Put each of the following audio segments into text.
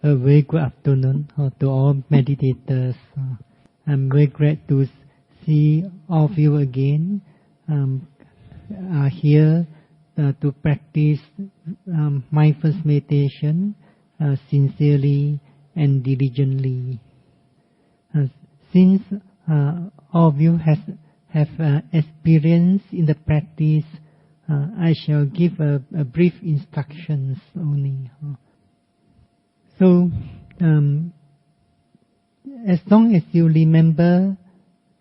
A very good afternoon to all meditators. I'm very glad to see all of you again here to practice mindfulness meditation sincerely and diligently. Since all of you have experience in the practice, I shall give a brief instructions only. So, as long as you remember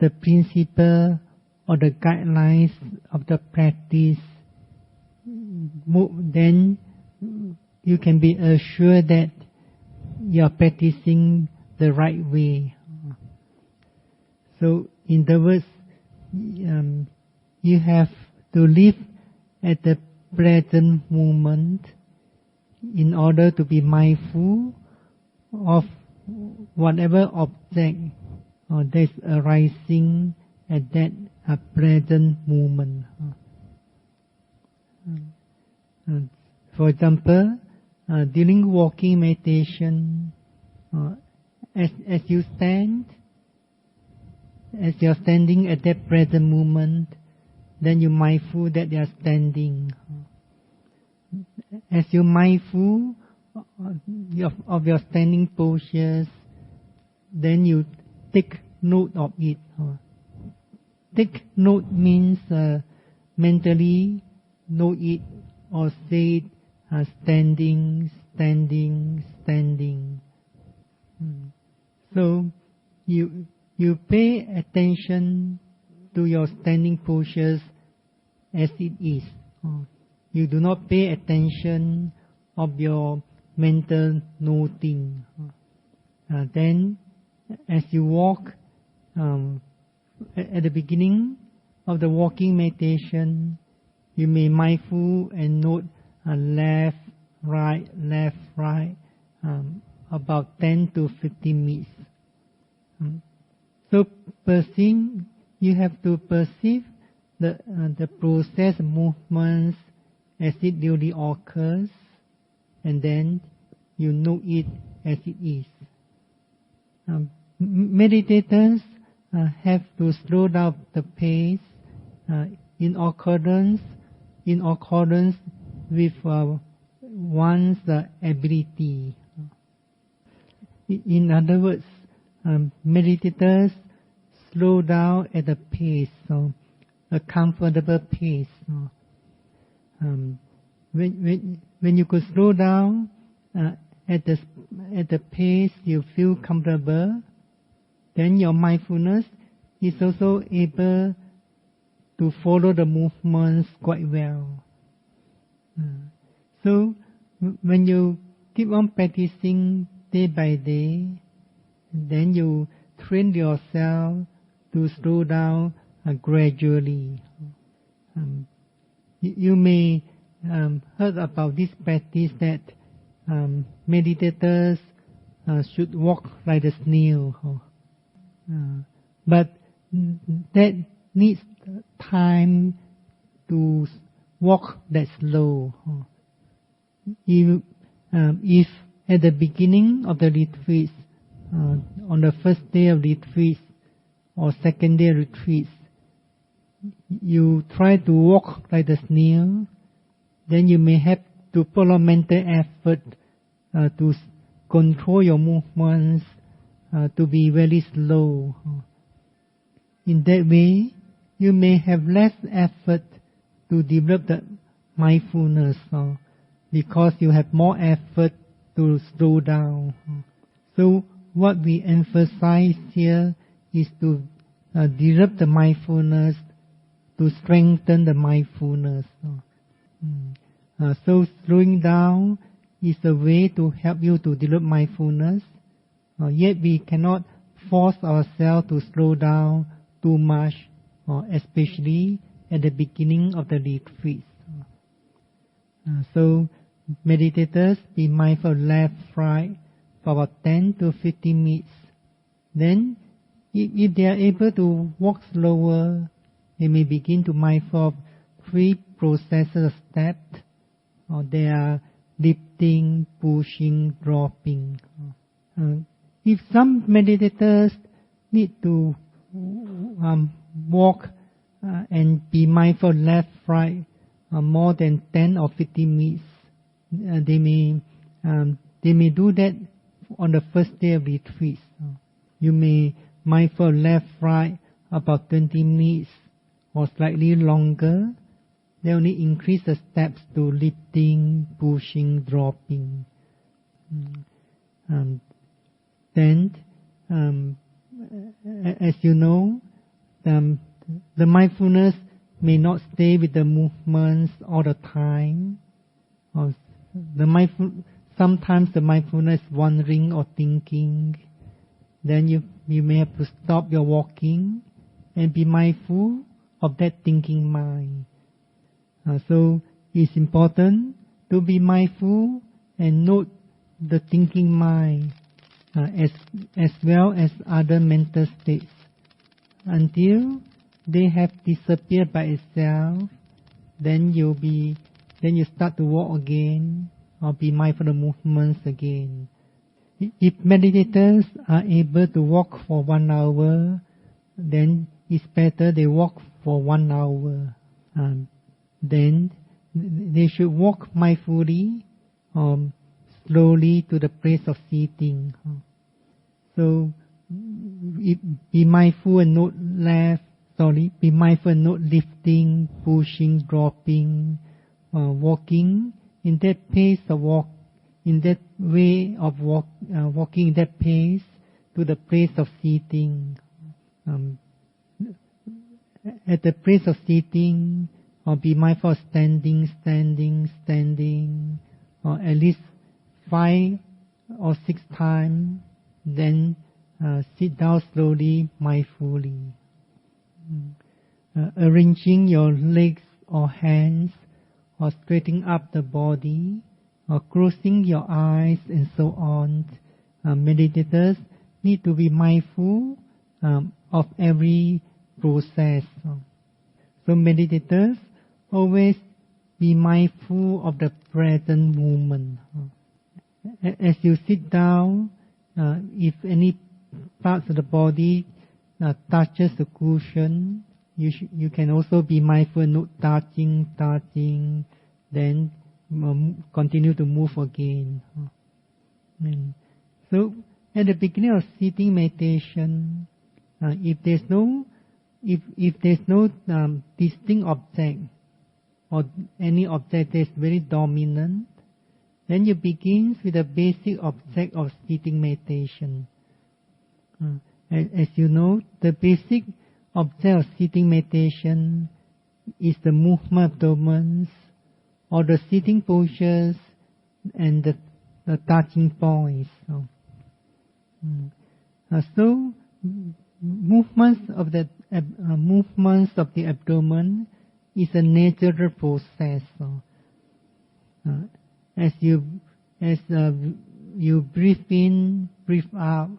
the principle or the guidelines of the practice, then you can be assured that you are practicing the right way. So, in other words, you have to live at the present moment in order to be mindful of whatever object that is arising at that present moment. For example, during walking meditation, as you stand, as you are standing at that present moment, then you're mindful that you are standing. As you're mindful of your standing postures, then you take note of it. Take note means mentally know it or say it standing, standing, standing. So you pay attention to your standing postures as it is. You do not pay attention of your mental noting. Then, as you walk, at the beginning of the walking meditation, you may mindful and note left, right, about 10 to 15 minutes. So, you have to perceive the process movements as it really occurs, and then you know it as it is. Meditators have to slow down the pace in accordance with one's ability. In other words, meditators slow down at a pace, a comfortable pace. When you could slow down at the pace you feel comfortable, then your mindfulness is also able to follow the movements quite well. So when you keep on practicing day by day, then you train yourself to slow down gradually. You may heard about this practice that meditators should walk like a snail, but that needs time to walk that slow. If at the beginning of the retreat, on the first day of retreat or second day of retreat, you try to walk like a snail, then you may have to put on mental effort to control your movements to be very slow. In that way, you may have less effort to develop the mindfulness because you have more effort to slow down. So what we emphasize here is to develop the mindfulness, to strengthen the mindfulness. So slowing down is a way to help you to develop mindfulness. Yet we cannot force ourselves to slow down too much, especially at the beginning of the retreat. So meditators be mindful of left, right for about 10 to 15 minutes. Then, if they are able to walk slower, they may begin to mindful of 3 processes steps. They are lifting, pushing, dropping. If some meditators need to walk and be mindful left, right, more than 10 or 15 minutes, they may do that on the first day of retreat. You may mindful left, right about 20 minutes or slightly longer. They only increase the steps to lifting, pushing, dropping. Then, as you know, the mindfulness may not stay with the movements all the time. Sometimes the mindfulness is wandering or thinking. Then you may have to stop your walking and be mindful of that thinking mind. So it's important to be mindful and note the thinking mind as well as other mental states until they have disappeared by itself. Then you start to walk again or be mindful of movements again. If meditators are able to walk for 1 hour, then it's better they walk for 1 hour. Then they should walk mindfully, slowly to the place of sitting. So be mindful and not be mindful and not lifting, pushing, dropping, walking in that pace of walk, in that way of walking in that pace to the place of sitting. At the place of sitting, or be mindful of standing, or at least 5 or 6 times. Then sit down slowly, mindfully. Arranging your legs or hands, or straightening up the body, or closing your eyes, and so on. Meditators need to be mindful of every process. So meditators always be mindful of the present moment. As you sit down, if any parts of the body touches the cushion, you can also be mindful, not touching, then continue to move again. So at the beginning of sitting meditation, if there's no distinct object or any object that's very dominant, then you begin with the basic object of sitting meditation. As you know, the basic object of sitting meditation is the movement of abdomen, or the sitting postures, and the touching points. So movements of the abdomen is a natural process. As you breathe in, breathe out,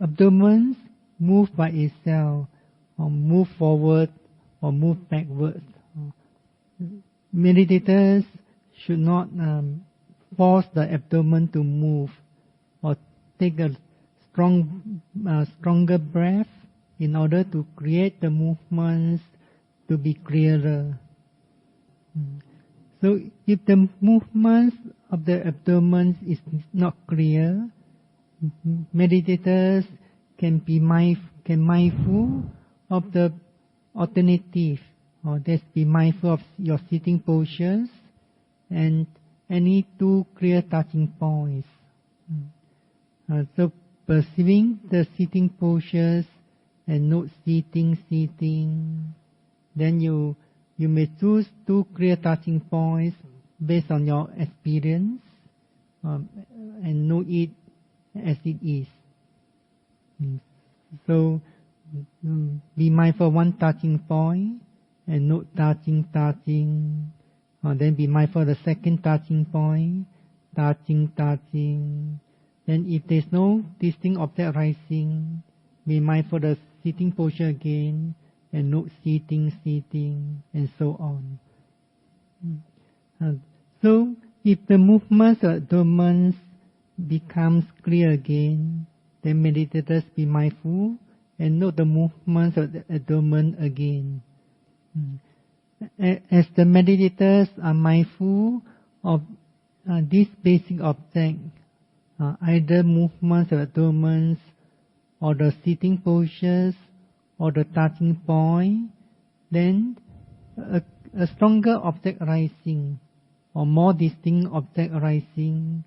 abdomen move by itself, or move forward, or move backwards. Meditators should not force the abdomen to move, or take a stronger breath in order to create the movements to be clearer. So if the movements of the abdomen is not clear, meditators can be mindful of the alternative, or just be mindful of your sitting postures and any 2 clear touching points. So perceiving the sitting postures and not sitting, then you may choose 2 clear touching points based on your experience, and know it as it is. So be mindful of 1 touching point and not touching. Then be mindful of the second touching point, touching. Then if there's no distinct object rising, be mindful of the sitting posture again, and not sitting, and so on. So if the movements of abdomen becomes clear again, then meditators be mindful and note the movements of the abdomen again. As the meditators are mindful of this basic object, either movements of abdomen or the sitting postures or the touching point, then a stronger object arising or more distinct object arising,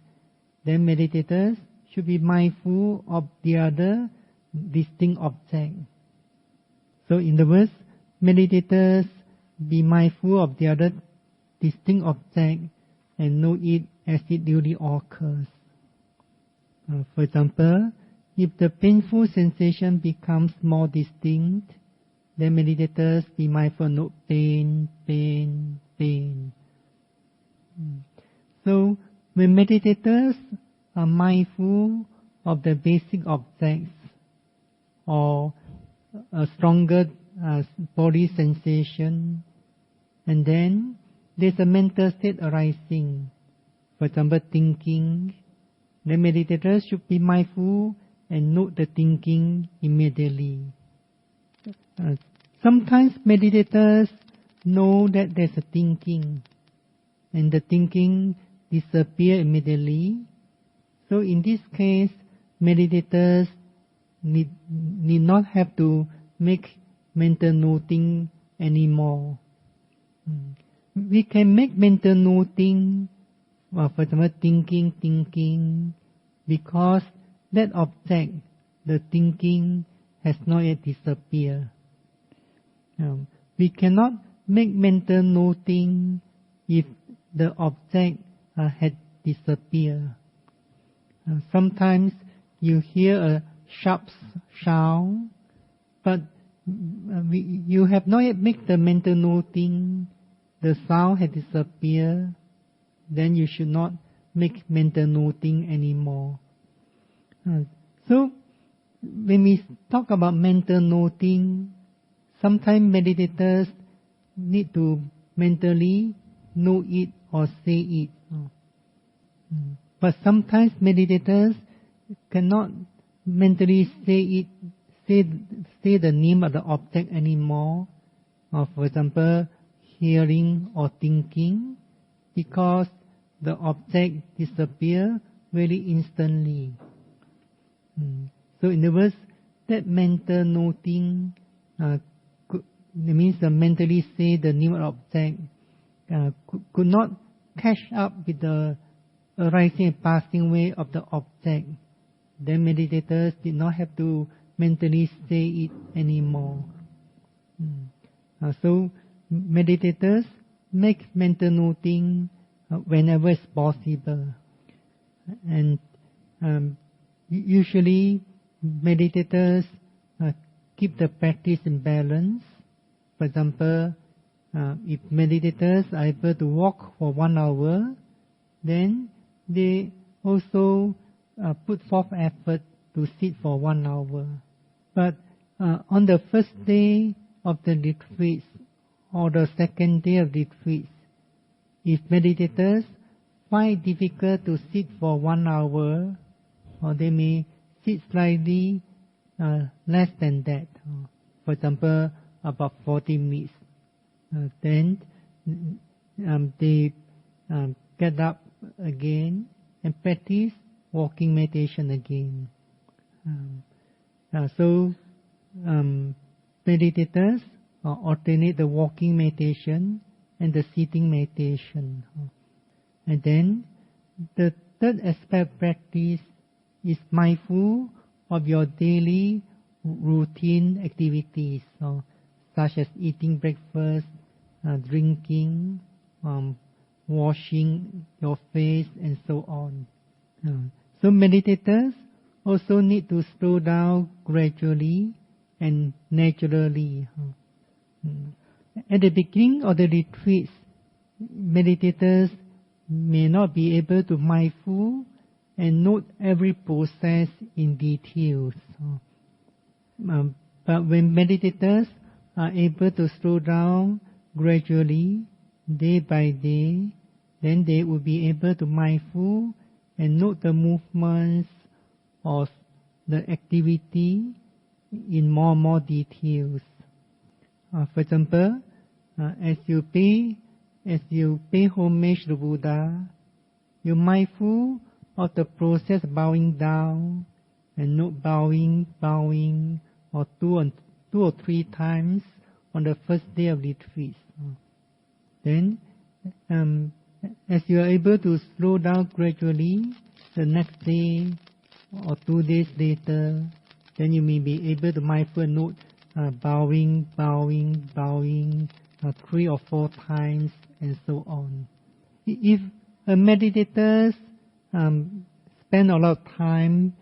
then meditators should be mindful of the other distinct object. So in the words, meditators be mindful of the other distinct object and know it as it duly occurs. For example, if the painful sensation becomes more distinct, then meditators be mindful, note pain, pain, pain. So when meditators are mindful of the basic objects or a stronger body sensation, and then there's a mental state arising, for example thinking, then meditators should be mindful and note the thinking immediately. Sometimes meditators know that there's a thinking, and the thinking disappears immediately. So in this case, meditators need not have to make mental noting anymore. We can make mental noting, for example, thinking, because that object, the thinking, has not yet disappeared. We cannot make mental noting if the object had disappeared. Sometimes you hear a sharp sound, but you have not yet made the mental noting, the sound had disappeared, then you should not make mental noting anymore. So when we talk about mental noting, sometimes meditators need to mentally know it or say it. But sometimes meditators cannot mentally say the name of the object anymore, or for example, hearing or thinking, because the object disappears very instantly. So in other words, that mental noting means mentally say the name of the object could not catch up with the arising and passing away of the object. Then meditators did not have to mentally say it anymore. So meditators make mental noting whenever it's possible. And usually meditators keep the practice in balance. For example, if meditators are able to walk for 1 hour, then they also put forth effort to sit for 1 hour. But on the first day of the retreat or the second day of retreat, if meditators find it difficult to sit for 1 hour, or they may sit slightly less than that, for example, about 40 minutes, then they get up again and practice walking meditation again. So meditators alternate the walking meditation and the sitting meditation. And then the third aspect of practice is mindful of your daily routine activities, such as eating breakfast, drinking, washing your face, and so on. So meditators also need to slow down gradually and naturally. At the beginning of the retreat, meditators may not be able to mindful and note every process in details. But when meditators are able to slow down gradually, day by day, then they will be able to mindful and note the movements or the activity in more and more details. For example, as you pay homage to Buddha, you're mindful of the process bowing down and note bowing, or two or three times on the first day of retreat. Then, as you are able to slow down gradually, the next day or 2 days later, then you may be able to mindful note bowing 3 or 4 times, and so on. If meditators spend a lot of time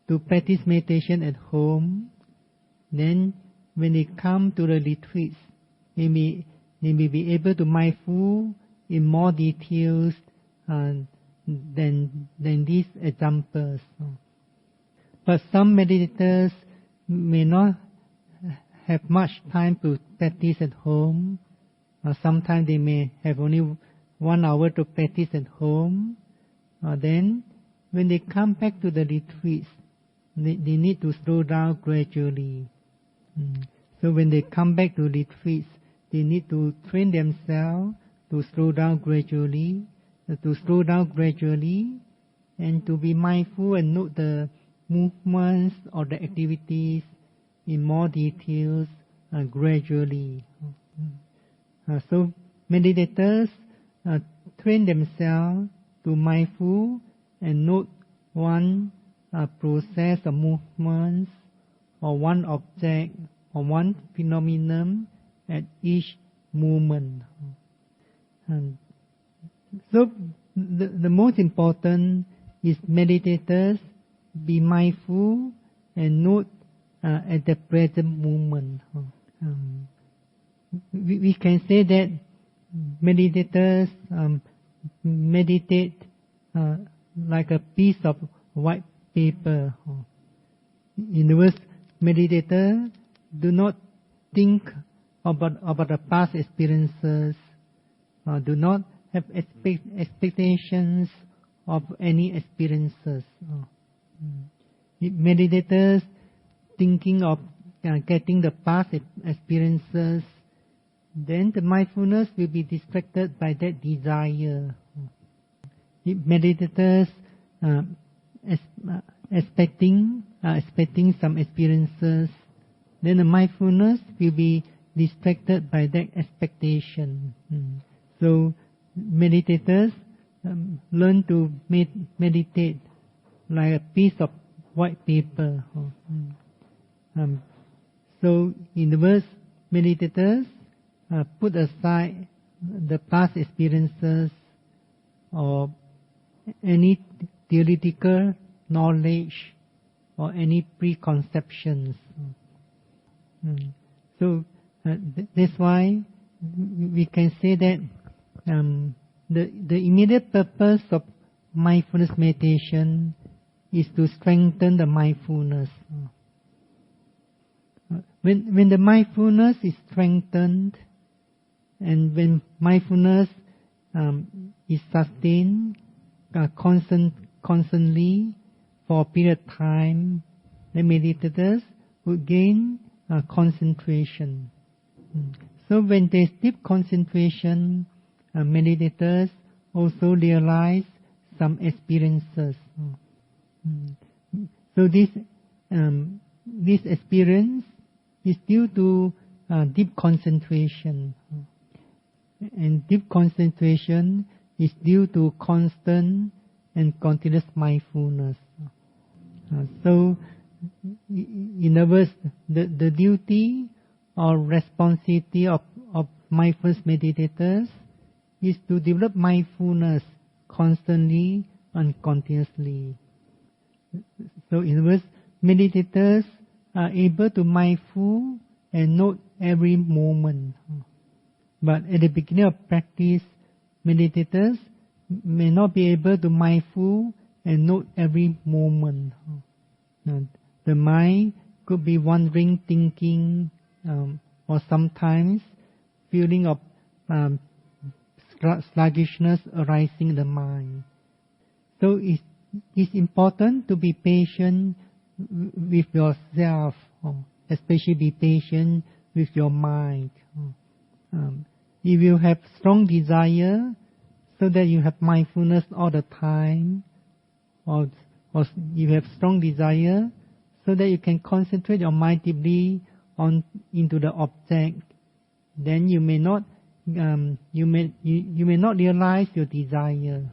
to practice meditation at home, then when they come to the retreats, they may be able to mindful in more details than these examples. But some meditators may not have much time to practice at home. Sometimes they may have only 1 hour to practice at home. Then when they come back to the retreats, they need to slow down gradually. So when they come back to retreats, they need to train themselves to slow down gradually, and to be mindful and note the movements or the activities in more details gradually. So meditators train themselves to mindful and note one process of movements or one object or one phenomenon at each moment. So the most important is meditators be mindful and note at the present moment. We can say that meditators meditate like a piece of white paper. In other words, meditators do not think about the past experiences, do not have expectations of any experiences. Meditators thinking of getting the past experiences, then the mindfulness will be distracted by that desire. Meditators expecting some experiences, then the mindfulness will be distracted by that expectation. So meditators learn to meditate like a piece of white paper. So in the verse, meditators put aside the past experiences or any theoretical knowledge or any preconceptions. So that's why we can say that the immediate purpose of mindfulness meditation is to strengthen the mindfulness. When the mindfulness is strengthened, and when mindfulness is sustained constantly for a period of time, the meditators will gain concentration. So when there is deep concentration, meditators also realize some experiences. So this experience is due to deep concentration, and deep concentration is due to constant and continuous mindfulness. So, in other words, the duty or responsibility of mindfulness meditators is to develop mindfulness constantly and continuously. So, in other words, meditators are able to mindful and note every moment. But at the beginning of practice, meditators may not be able to mindful and note every moment. The mind could be wandering, thinking, or sometimes feeling of sluggishness arising in the mind. So it's important to be patient with yourself, especially be patient with your mind. If you have strong desire, so that you have mindfulness all the time, or you have strong desire, so that you can concentrate your mind deeply into the object, then you may not realize your desire.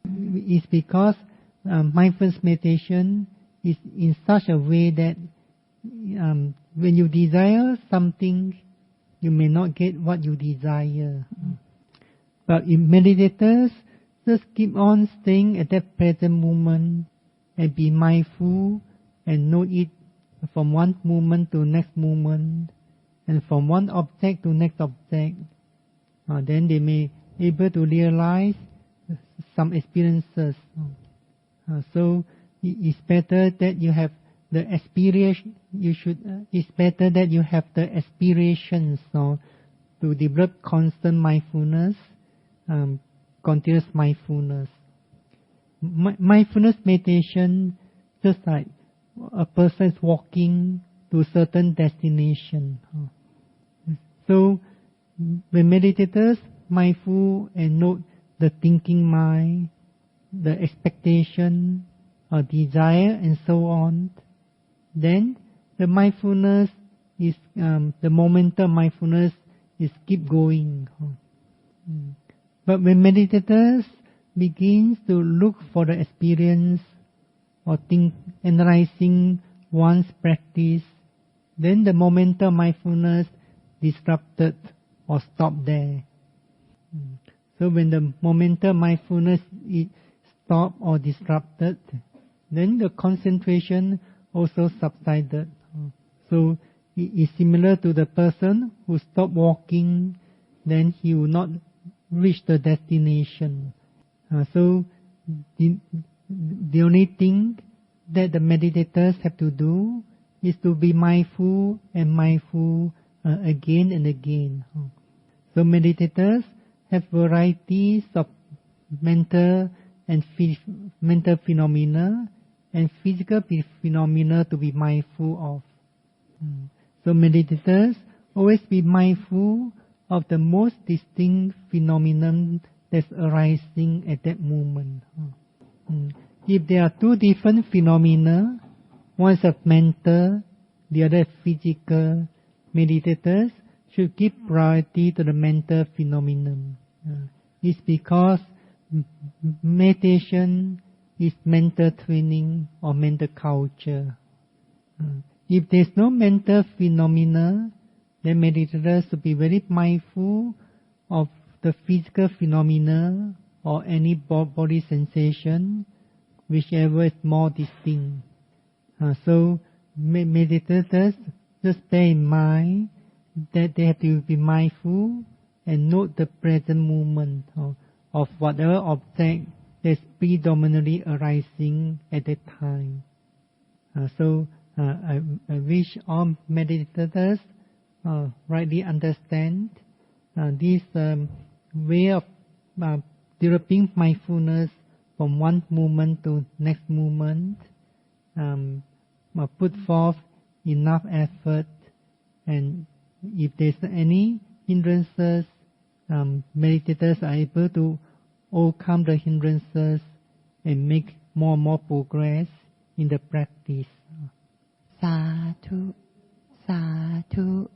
It's because mindfulness meditation is in such a way that when you desire something, you may not get what you desire. But if meditators just keep on staying at that present moment and be mindful and know it from one moment to next moment and from one object to next object, then they may be able to realize some experiences. So it's better that you have the aspiration. It's better that you have the aspirations to develop constant mindfulness, continuous mindfulness. Mindfulness meditation, just like a person is walking to a certain destination. So when meditators mindful and note the thinking mind, the expectation, or desire, and so on, then the mindfulness is the momentum mindfulness is keep going. But when meditators begins to look for the experience or analyzing one's practice, then the momentum mindfulness disrupted or stopped there. So when the momentum mindfulness is stopped or disrupted, then the concentration also subsided. So it is similar to the person who stopped walking, then he will not reach the destination. So the only thing that the meditators have to do is to be mindful and mindful again and again. So meditators have varieties of mental phenomena and physical phenomena to be mindful of. So meditators always be mindful of the most distinct phenomenon that's arising at that moment. If there are two different phenomena, one is of mental, the other is physical, meditators should give priority to the mental phenomenon. It's because meditation is mental training or mental culture. If there's no mental phenomena, then meditators should be very mindful of the physical phenomena or any body sensation, whichever is more distinct. So meditators just bear in mind that they have to be mindful and note the present moment of whatever object that's predominantly arising at that time. So I wish all meditators rightly understand this way of developing mindfulness from one moment to next moment. Put forth enough effort, and if there's any hindrances, meditators are able to overcome the hindrances and make more and more progress in the practice. Sadhu, sadhu.